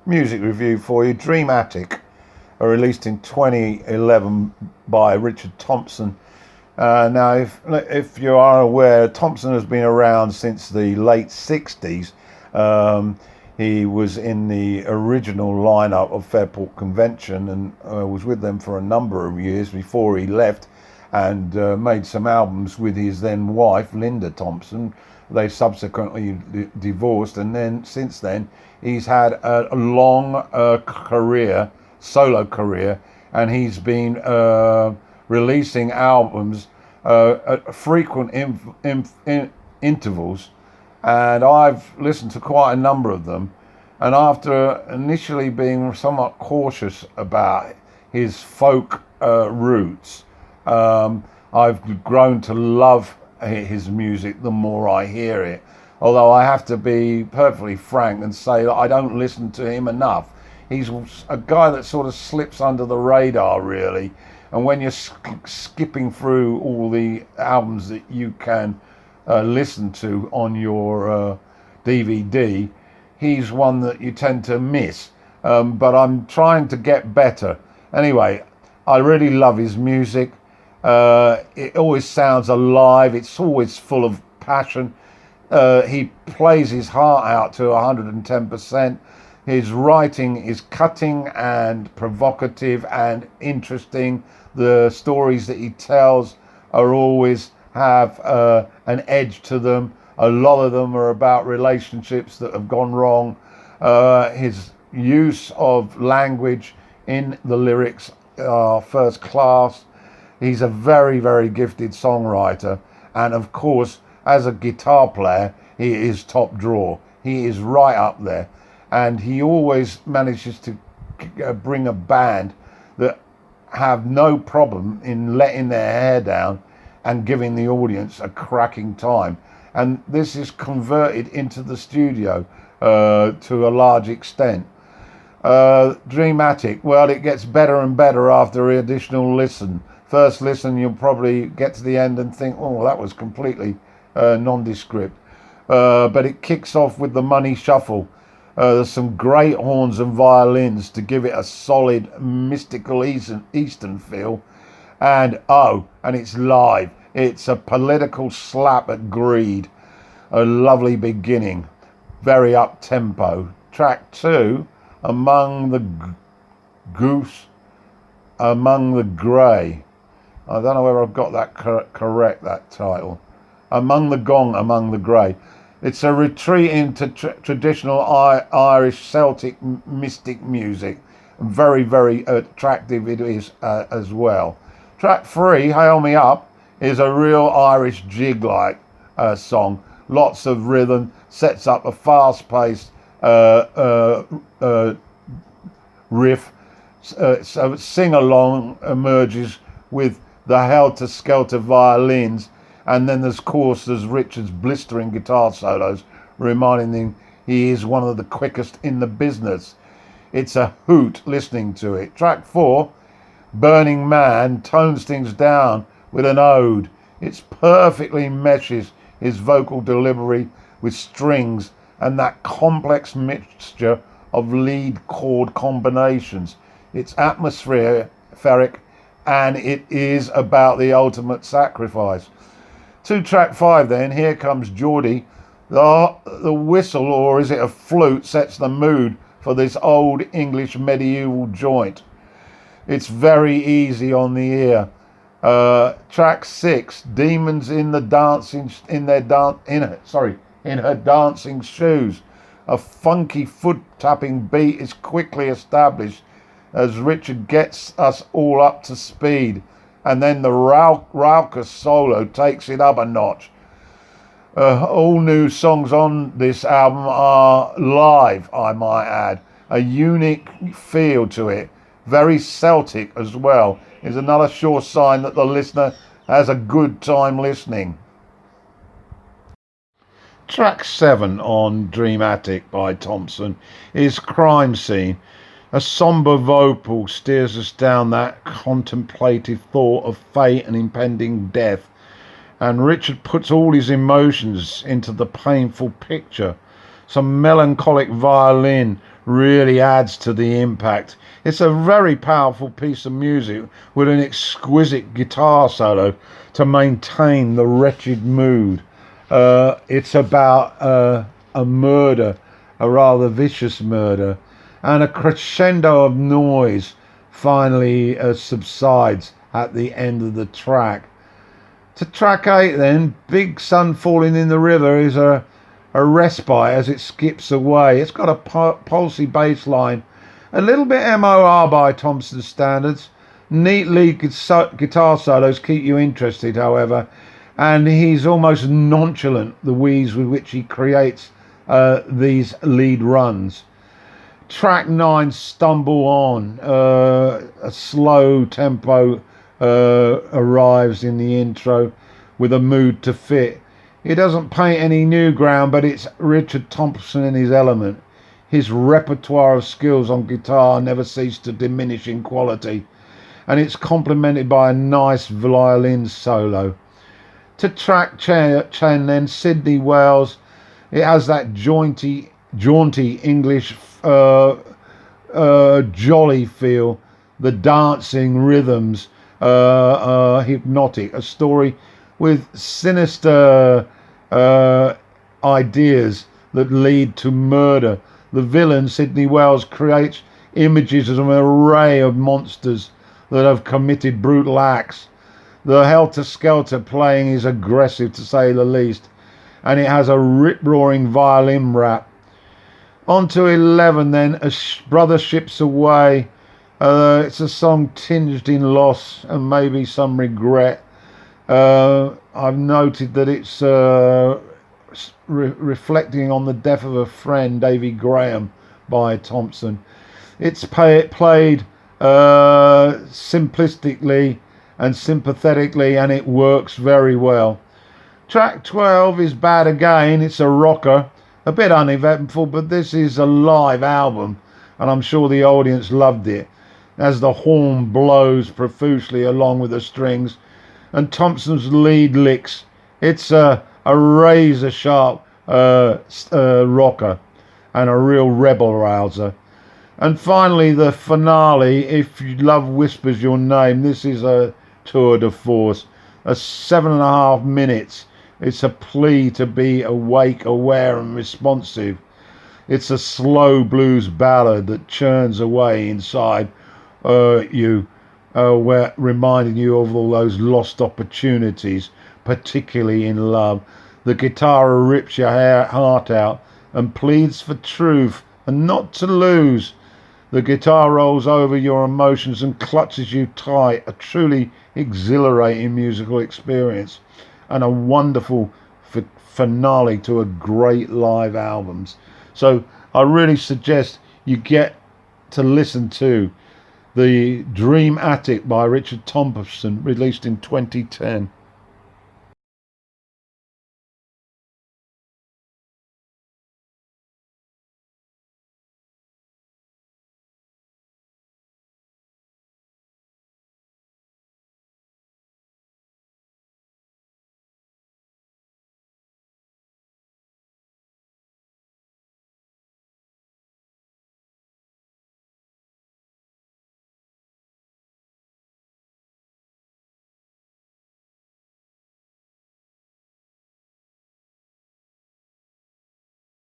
music review for you. Dreamatic, released in 2011 by Richard Thompson. Now, if you are aware, Thompson has been around since the late 60s. He was in the original lineup of Fairport Convention and was with them for a number of years before he left, and made some albums with his then wife, Linda Thompson. They subsequently divorced, and then since then he's had a long solo career, and he's been releasing albums at frequent intervals, and I've listened to quite a number of them. And after initially being somewhat cautious about his folk roots, I've grown to love his music the more I hear it. Although I have to be perfectly frank and say that I don't listen to him enough. He's a guy that sort of slips under the radar, really. And when you're skipping through all the albums that you can listen to on your DVD, he's one that you tend to miss. But I'm trying to get better. Anyway, I really love his music. It always sounds alive. It's always full of passion. He plays his heart out to 110%. His writing is cutting and provocative and interesting. The stories that he tells are always have an edge to them. A lot of them are about relationships that have gone wrong. His use of language in the lyrics are first class. He's a very, very gifted songwriter. And of course, as a guitar player, he is top draw. He is right up there. And he always manages to bring a band that have no problem in letting their hair down and giving the audience a cracking time. And this is converted into the studio to a large extent. Dreamatic, well, it gets better and better after additional listen. First listen, you'll probably get to the end and think, oh, that was completely nondescript. But it kicks off with the money shuffle. There's some great horns and violins to give it a solid mystical Eastern feel. And it's live. It's a political slap at greed. A lovely beginning. Very up-tempo. Track 2, Among the Goose, Among the Grey. I don't know whether I've got that correct, that title. Among the Gong, Among the Grey. It's a retreat into traditional Irish Celtic mystic music. Very, very attractive it is as well. Track 3, Hail Me Up, is a real Irish jig-like song. Lots of rhythm, sets up a fast-paced riff. So sing-along emerges with the helter-skelter violins. And then there's Richard's blistering guitar solos, reminding him he is one of the quickest in the business. It's a hoot listening to it. Track 4, Burning Man, tones things down with an ode. It perfectly meshes his vocal delivery with strings and that complex mixture of lead chord combinations. It's atmospheric and it is about the ultimate sacrifice. To track 5 then, Here Comes Geordie. The whistle, or is it a flute, sets the mood for this old English medieval joint. It's very easy on the ear. Track 6, Demons in her dancing shoes. A funky foot-tapping beat is quickly established as Richard gets us all up to speed. And then the raucous solo takes it up a notch. All new songs on this album are live, I might add. A unique feel to it. Very Celtic as well. Is another sure sign that the listener has a good time listening. Track 7 on Dreamatic by Thompson is Crime Scene. A sombre vocal steers us down that contemplative thought of fate and impending death, and Richard puts all his emotions into the painful picture. Some melancholic violin really adds to the impact. It's a very powerful piece of music with an exquisite guitar solo to maintain the wretched mood. It's about a murder, a rather vicious murder, and a crescendo of noise finally subsides at the end of the track. To track 8 then, Big Sun Falling in the River is a respite as it skips away. It's got a pulsy bass line, a little bit MOR by Thompson standards. Neat lead guitar solos keep you interested, however, and he's almost nonchalant, the ease with which he creates these lead runs. Track 9, Stumble On, a slow tempo arrives in the intro with a mood to fit. He doesn't paint any new ground, but it's Richard Thompson in his element. His repertoire of skills on guitar never cease to diminish in quality, and it's complemented by a nice violin solo. To track 10 then, Sydney Wells. It has that jaunty English jolly feel, the dancing rhythms, hypnotic, a story with sinister ideas that lead to murder. The villain, Sydney Wells, creates images of an array of monsters that have committed brutal acts. The helter-skelter playing is aggressive, to say the least, and it has a rip-roaring violin rap. On to 11 then, A Brother Ships Away. It's a song tinged in loss and maybe some regret. I've noted that it's reflecting on the death of a friend, Davy Graham, by Thompson. It's played simplistically and sympathetically, and it works very well. Track 12 is Bad Again. It's a rocker, a bit uneventful, but this is a live album, and I'm sure the audience loved it, as the horn blows profusely along with the strings and Thompson's lead licks. It's a razor sharp rocker and a real rebel rouser. And finally, the finale, If You Love Whispers Your Name. This is a tour de force, a 7.5 minutes. It's a plea to be awake, aware and responsive. It's a slow blues ballad that churns away inside you, reminding you of all those lost opportunities, particularly in love. The guitar rips your heart out and pleads for truth and not to lose. The guitar rolls over your emotions and clutches you tight. A truly exhilarating musical experience and a wonderful finale to a great live albums. So I really suggest you get to listen to The Dream Attic by Richard Thompson, released in 2010.